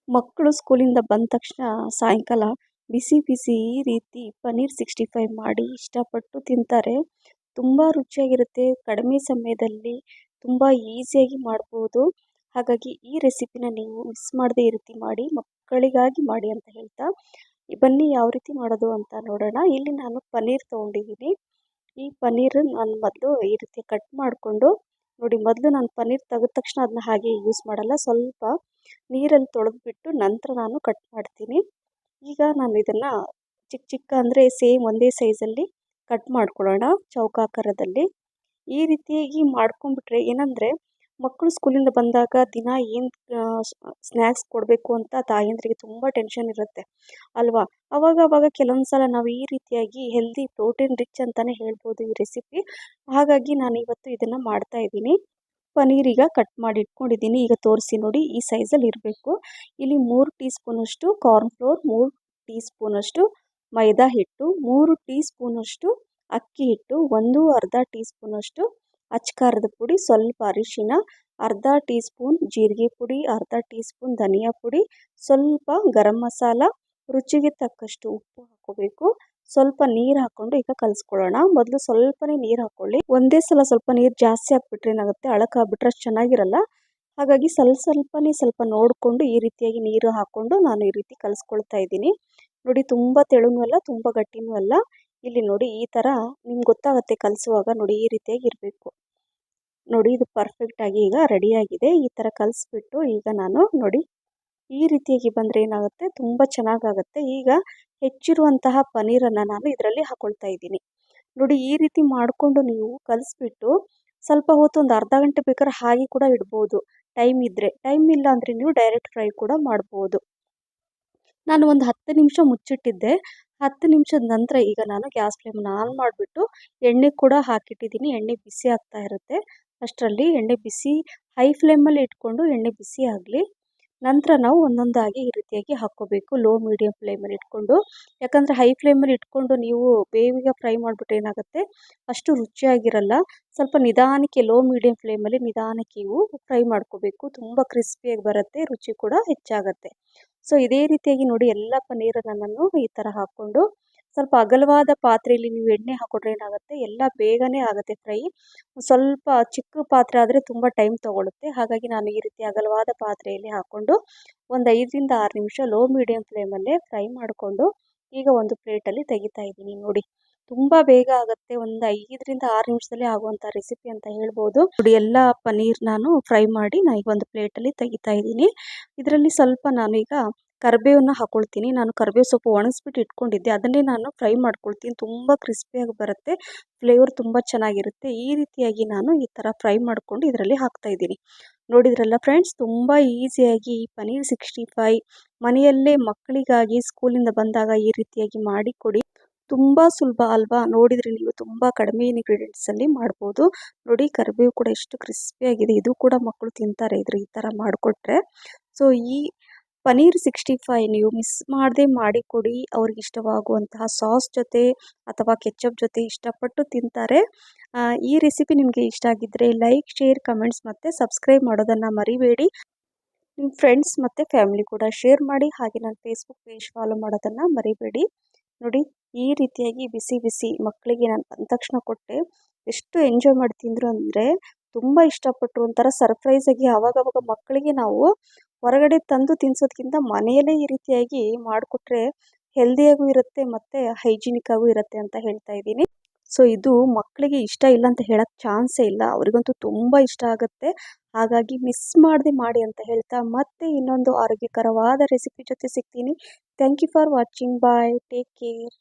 ಮಕ್ಕಳು ಸ್ಕೂಲಿಂದ ಬಂದ ತಕ್ಷಣ ಸಾಯಂಕಾಲ ಬಿಸಿ ಬಿಸಿ ಈ ರೀತಿ ಪನ್ನೀರ್ 65 ಮಾಡಿ ಇಷ್ಟಪಟ್ಟು ತಿಂತಾರೆ. ತುಂಬ ರುಚಿಯಾಗಿರುತ್ತೆ. ಕಡಿಮೆ ಸಮಯದಲ್ಲಿ ತುಂಬ ಈಸಿಯಾಗಿ ಮಾಡ್ಬೋದು. ಹಾಗಾಗಿ ಈ ರೆಸಿಪಿನ ನೀವು ಮಿಸ್ ಮಾಡದೆ ಈ ರೀತಿ ಮಾಡಿ ಮಕ್ಕಳಿಗಾಗಿ ಮಾಡಿ ಅಂತ ಹೇಳ್ತಾ, ಬನ್ನಿ ಯಾವ ರೀತಿ ಮಾಡೋದು ಅಂತ ನೋಡೋಣ. ಇಲ್ಲಿ ನಾನು ಪನ್ನೀರ್ ತೊಗೊಂಡಿದ್ದೀನಿ. ಈ ಪನ್ನೀರ್ ನಾನು ಮೊದಲು ಈ ರೀತಿ ಕಟ್ ಮಾಡಿಕೊಂಡು ನೋಡಿ, ಮೊದಲು ನಾನು ಪನ್ನೀರ್ ತೆಗೆದ ತಕ್ಷಣ ಅದನ್ನ ಹಾಗೆ ಯೂಸ್ ಮಾಡಲ್ಲ. ಸ್ವಲ್ಪ ನೀರಲ್ಲಿ ತೊಳೆದ್ಬಿಟ್ಟು ನಂತರ ನಾನು ಕಟ್ ಮಾಡ್ತೀನಿ. ಈಗ ನಾನು ಇದನ್ನು ಚಿಕ್ಕ ಚಿಕ್ಕ ಅಂದರೆ ಸೇಮ್ ಒಂದೇ ಸೈಜಲ್ಲಿ ಕಟ್ ಮಾಡ್ಕೊಳ್ಳೋಣ ಚೌಕಾಕಾರದಲ್ಲಿ. ಈ ರೀತಿಯಾಗಿ ಮಾಡ್ಕೊಂಡ್ಬಿಟ್ರೆ ಏನಂದರೆ, ಮಕ್ಕಳು ಸ್ಕೂಲಿಂದ ಬಂದಾಗ ದಿನ ಏನು ಸ್ನ್ಯಾಕ್ಸ್ ಕೊಡಬೇಕು ಅಂತ ತಾಯಂದ್ರಿಗೆ ತುಂಬ ಟೆನ್ಷನ್ ಇರುತ್ತೆ ಅಲ್ವಾ. ಅವಾಗ ಕೆಲವೊಂದು ಸಲ ನಾವು ಈ ರೀತಿಯಾಗಿ ಹೆಲ್ದಿ ಪ್ರೋಟೀನ್ ರಿಚ್ ಅಂತಲೇ ಹೇಳ್ಬೋದು ಈ ರೆಸಿಪಿ. ಹಾಗಾಗಿ ನಾನು ಇವತ್ತು ಇದನ್ನು ಮಾಡ್ತಾಯಿದ್ದೀನಿ. ಪನ್ನೀರ್ ಈಗ ಕಟ್ ಮಾಡಿ ಇಟ್ಕೊಂಡಿದ್ದೀನಿ. ಈಗ ತೋರಿಸಿ ನೋಡಿ, ಈ ಸೈಜಲ್ಲಿ ಇರಬೇಕು. ಇಲ್ಲಿ 3 ಟೀ ಸ್ಪೂನಷ್ಟು ಕಾರ್ನ್ಫ್ಲೋರ್, 3 ಟೀ ಸ್ಪೂನಷ್ಟು ಮೈದಾ ಹಿಟ್ಟು, 3 ಟೀ ಸ್ಪೂನಷ್ಟು ಅಕ್ಕಿ ಹಿಟ್ಟು, ಅರ್ಧ ಟೀ ಸ್ಪೂನಷ್ಟು ಅಚ್ಕಾರದ ಪುಡಿ, ಸ್ವಲ್ಪ ಅರಿಶಿನ, ಅರ್ಧ ಟೀ ಸ್ಪೂನ್ ಜೀರಿಗೆ ಪುಡಿ, ಅರ್ಧ ಟೀ ಸ್ಪೂನ್ ಧನಿಯಾ ಪುಡಿ, ಸ್ವಲ್ಪ ಗರಂ ಮಸಾಲ, ರುಚಿಗೆ ತಕ್ಕಷ್ಟು ಉಪ್ಪು ಹಾಕೋಬೇಕು. ಸ್ವಲ್ಪ ನೀರು ಹಾಕ್ಕೊಂಡು ಈಗ ಕಲಿಸ್ಕೊಳ್ಳೋಣ. ಮೊದಲು ಸ್ವಲ್ಪನೇ ನೀರು ಹಾಕ್ಕೊಳ್ಳಿ. ಒಂದೇ ಸಲ ಸ್ವಲ್ಪ ನೀರು ಜಾಸ್ತಿ ಹಾಕ್ಬಿಟ್ರೆ ಏನಾಗುತ್ತೆ, ಅಳಕಾಗ್ಬಿಟ್ರೆ ಅಷ್ಟು ಚೆನ್ನಾಗಿರಲ್ಲ. ಹಾಗಾಗಿ ಸ್ವಲ್ಪ ನೋಡಿಕೊಂಡು ಈ ರೀತಿಯಾಗಿ ನೀರು ಹಾಕ್ಕೊಂಡು ನಾನು ಈ ರೀತಿ ಕಲಿಸ್ಕೊಳ್ತಾ ಇದ್ದೀನಿ. ನೋಡಿ, ತುಂಬ ತೆಳುನೂ ಅಲ್ಲ, ತುಂಬ ಗಟ್ಟಿನೂ ಅಲ್ಲ. ಇಲ್ಲಿ ನೋಡಿ, ಈ ಥರ ನಿಮ್ಗೆ ಗೊತ್ತಾಗುತ್ತೆ ಕಲಿಸುವಾಗ. ನೋಡಿ, ಈ ರೀತಿಯಾಗಿ ಇರಬೇಕು. ನೋಡಿ, ಇದು ಪರ್ಫೆಕ್ಟಾಗಿ ಈಗ ರೆಡಿಯಾಗಿದೆ. ಈ ಥರ ಕಲಿಸ್ಬಿಟ್ಟು ಈಗ ನಾನು ನೋಡಿ ಈ ರೀತಿಯಾಗಿ ಬಂದರೆ ಏನಾಗುತ್ತೆ, ತುಂಬ ಚೆನ್ನಾಗಾಗುತ್ತೆ. ಈಗ ಹೆಚ್ಚಿರುವಂತಹ ಪನ್ನೀರನ್ನು ನಾನು ಇದರಲ್ಲಿ ಹಾಕ್ಕೊಳ್ತಾ ಇದ್ದೀನಿ. ನೋಡಿ, ಈ ರೀತಿ ಮಾಡಿಕೊಂಡು ನೀವು ಕಲಿಸ್ಬಿಟ್ಟು ಸ್ವಲ್ಪ ಹೊತ್ತು ಒಂದು ಅರ್ಧ ಗಂಟೆ ಬೇಕಾದ್ರೆ ಹಾಗೆ ಕೂಡ ಇಡ್ಬೋದು, ಟೈಮ್ ಇದ್ದರೆ. ಟೈಮ್ ಇಲ್ಲ ಅಂದರೆ ನೀವು ಡೈರೆಕ್ಟ್ ಫ್ರೈ ಕೂಡ ಮಾಡ್ಬೋದು. ನಾನು ಒಂದು 10 ನಿಮಿಷ ಮುಚ್ಚಿಟ್ಟಿದ್ದೆ. 10 ನಿಮಿಷದ ನಂತರ ಈಗ ನಾನು ಗ್ಯಾಸ್ ಫ್ಲೇಮನ್ನು ಆನ್ ಮಾಡಿಬಿಟ್ಟು ಎಣ್ಣೆ ಕೂಡ ಹಾಕಿಟ್ಟಿದ್ದೀನಿ. ಎಣ್ಣೆ ಬಿಸಿ ಆಗ್ತಾ ಇರುತ್ತೆ. ಅಷ್ಟರಲ್ಲಿ ಎಣ್ಣೆ ಬಿಸಿ ಹೈ ಫ್ಲೇಮಲ್ಲಿ ಇಟ್ಕೊಂಡು ಎಣ್ಣೆ ಬಿಸಿ ಆಗಲಿ. ನಂತರ ನಾವು ಒಂದೊಂದಾಗಿ ಈ ರೀತಿಯಾಗಿ ಹಾಕ್ಕೋಬೇಕು, ಲೋ ಮೀಡಿಯಮ್ ಫ್ಲೇಮಲ್ಲಿ ಇಟ್ಕೊಂಡು. ಯಾಕಂದರೆ ಹೈ ಫ್ಲೇಮಲ್ಲಿ ಇಟ್ಕೊಂಡು ನೀವು ಬೇಗ ಫ್ರೈ ಮಾಡಿಬಿಟ್ರೆ ಏನಾಗುತ್ತೆ, ಅಷ್ಟು ರುಚಿಯಾಗಿರಲ್ಲ. ಸ್ವಲ್ಪ ನಿಧಾನಕ್ಕೆ ಲೋ ಮೀಡಿಯಮ್ ಫ್ಲೇಮಲ್ಲಿ ನಿಧಾನಕ್ಕೆ ಇವು ಫ್ರೈ ಮಾಡ್ಕೋಬೇಕು. ತುಂಬ ಕ್ರಿಸ್ಪಿಯಾಗಿ ಬರುತ್ತೆ, ರುಚಿ ಕೂಡ ಹೆಚ್ಚಾಗುತ್ತೆ. ಸೊ ಇದೇ ರೀತಿಯಾಗಿ ನೋಡಿ, ಎಲ್ಲ ಪನ್ನೀರನ್ನು ನಾನು ಈ ಥರ ಹಾಕ್ಕೊಂಡು ಸ್ವಲ್ಪ ಅಗಲವಾದ ಪಾತ್ರೆಯಲ್ಲಿ ನೀವು ಎಣ್ಣೆ ಹಾಕ್ಕೊಂಡ್ರೆ ಏನಾಗುತ್ತೆ, ಎಲ್ಲ ಬೇಗನೆ ಆಗುತ್ತೆ ಫ್ರೈ. ಸ್ವಲ್ಪ ಚಿಕ್ಕ ಪಾತ್ರೆ ಆದರೆ ತುಂಬ ಟೈಮ್ ತೊಗೊಳುತ್ತೆ. ಹಾಗಾಗಿ ನಾನು ಈ ರೀತಿ ಅಗಲವಾದ ಪಾತ್ರೆಯಲ್ಲಿ ಹಾಕ್ಕೊಂಡು ಒಂದು 5ರಿಂದ 6 ನಿಮಿಷ ಲೋ ಮೀಡಿಯಮ್ ಫ್ಲೇಮಲ್ಲೇ ಫ್ರೈ ಮಾಡಿಕೊಂಡು ಈಗ ಒಂದು ಪ್ಲೇಟಲ್ಲಿ ತೆಗಿತಾ ಇದ್ದೀನಿ. ನೋಡಿ, ತುಂಬ ಬೇಗ ಆಗುತ್ತೆ. ಒಂದು 5ರಿಂದ 6 ನಿಮಿಷದಲ್ಲೇ ಆಗುವಂಥ ರೆಸಿಪಿ ಅಂತ ಹೇಳ್ಬೋದು. ನೋಡಿ, ಎಲ್ಲ ಪನ್ನೀರ್ ನಾನು ಫ್ರೈ ಮಾಡಿ ಈಗ ಒಂದು ಪ್ಲೇಟಲ್ಲಿ ತೆಗಿತಾ ಇದ್ದೀನಿ. ಇದರಲ್ಲಿ ಸ್ವಲ್ಪ ನಾನೀಗ ಕರಿಬೇವನ್ನ ಹಾಕ್ಕೊಳ್ತೀನಿ. ನಾನು ಕರಿಬೇವು ಸೊಪ್ಪು ಒಣಗಿಸ್ಬಿಟ್ಟು ಇಟ್ಕೊಂಡಿದ್ದೆ, ಅದನ್ನೇ ನಾನು ಫ್ರೈ ಮಾಡ್ಕೊಳ್ತೀನಿ. ತುಂಬ ಕ್ರಿಸ್ಪಿಯಾಗಿ ಬರುತ್ತೆ, ಫ್ಲೇವರ್ ತುಂಬ ಚೆನ್ನಾಗಿರುತ್ತೆ. ಈ ರೀತಿಯಾಗಿ ನಾನು ಈ ಥರ ಫ್ರೈ ಮಾಡಿಕೊಂಡು ಇದರಲ್ಲಿ ಹಾಕ್ತಾಯಿದ್ದೀನಿ. ನೋಡಿದ್ರಲ್ಲ ಫ್ರೆಂಡ್ಸ್, ತುಂಬ ಈಸಿಯಾಗಿ ಈ ಪನ್ನೀರ್ 65 ಮನೆಯಲ್ಲೇ ಮಕ್ಕಳಿಗಾಗಿ ಸ್ಕೂಲಿಂದ ಬಂದಾಗ ಈ ರೀತಿಯಾಗಿ ಮಾಡಿಕೊಡಿ. ತುಂಬ ಸುಲಭ ಅಲ್ವಾ. ನೋಡಿದರೆ ನೀವು ತುಂಬ ಕಡಿಮೆ ಇಂಗ್ರೀಡಿಯೆಂಟ್ಸಲ್ಲಿ ಮಾಡ್ಬೋದು. ನೋಡಿ, ಕರಿಬೇವು ಕೂಡ ಎಷ್ಟು ಕ್ರಿಸ್ಪಿಯಾಗಿದೆ. ಇದು ಕೂಡ ಮಕ್ಕಳು ತಿಂತಾರೆ ಈ ಥರ ಮಾಡಿಕೊಟ್ರೆ. ಸೊ ಈ ಪನ್ನೀರ್ 65 ನೀವು ಮಿಸ್ ಮಾಡದೆ ಮಾಡಿಕೊಡಿ. ಅವ್ರಿಗೆ ಇಷ್ಟವಾಗುವಂತಹ ಸಾಸ್ ಜೊತೆ ಅಥವಾ ಕೆಚಪ್ ಜೊತೆ ಇಷ್ಟಪಟ್ಟು ತಿಂತಾರೆ. ಈ ರೆಸಿಪಿ ನಿಮಗೆ ಇಷ್ಟ ಆಗಿದ್ದರೆ ಲೈಕ್, ಶೇರ್, ಕಮೆಂಟ್ಸ್ ಮತ್ತು ಸಬ್ಸ್ಕ್ರೈಬ್ ಮಾಡೋದನ್ನು ಮರಿಬೇಡಿ. ನಿಮ್ಮ ಫ್ರೆಂಡ್ಸ್ ಮತ್ತು ಫ್ಯಾಮಿಲಿ ಕೂಡ ಶೇರ್ ಮಾಡಿ. ಹಾಗೆ ನನ್ನ ಫೇಸ್ಬುಕ್ ಪೇಜ್ ಫಾಲೋ ಮಾಡೋದನ್ನು ಮರಿಬೇಡಿ. ನೋಡಿ, ಈ ರೀತಿಯಾಗಿ ಬಿಸಿ ಬಿಸಿ ಮಕ್ಕಳಿಗೆ ನಾನು ಬಂದ ತಕ್ಷಣ ಕೊಟ್ಟೆ, ಎಷ್ಟು ಎಂಜಾಯ್ ಮಾಡಿ ತಿಂದರು ಅಂದರೆ ತುಂಬ ಇಷ್ಟಪಟ್ಟರು. ಒಂಥರ ಸರ್ಪ್ರೈಸಾಗಿ ಆವಾಗವಾಗ ಮಕ್ಕಳಿಗೆ ನಾವು ಹೊರಗಡೆ ತಂದು ತಿನ್ನಿಸೋದಕ್ಕಿಂತ ಮನೆಯಲ್ಲೇ ಈ ರೀತಿಯಾಗಿ ಮಾಡಿಕೊಟ್ರೆ ಹೆಲ್ದಿಯಾಗೂ ಇರುತ್ತೆ ಮತ್ತು ಹೈಜಿನಿಕ್ ಆಗೂ ಇರುತ್ತೆ ಅಂತ ಹೇಳ್ತಾ ಇದ್ದೀನಿ. ಸೊ ಇದು ಮಕ್ಕಳಿಗೆ ಇಷ್ಟ ಇಲ್ಲ ಅಂತ ಹೇಳೋಕ್ಕೆ ಚಾನ್ಸೇ ಇಲ್ಲ, ಅವರಿಗಂತೂ ತುಂಬ ಇಷ್ಟ ಆಗುತ್ತೆ. ಹಾಗಾಗಿ ಮಿಸ್ ಮಾಡದೆ ಮಾಡಿ ಅಂತ ಹೇಳ್ತಾ, ಮತ್ತೆ ಇನ್ನೊಂದು ಆರೋಗ್ಯಕರವಾದ ರೆಸಿಪಿ ಜೊತೆ ಸಿಗ್ತೀನಿ. Thank you for watching. Bye, take care.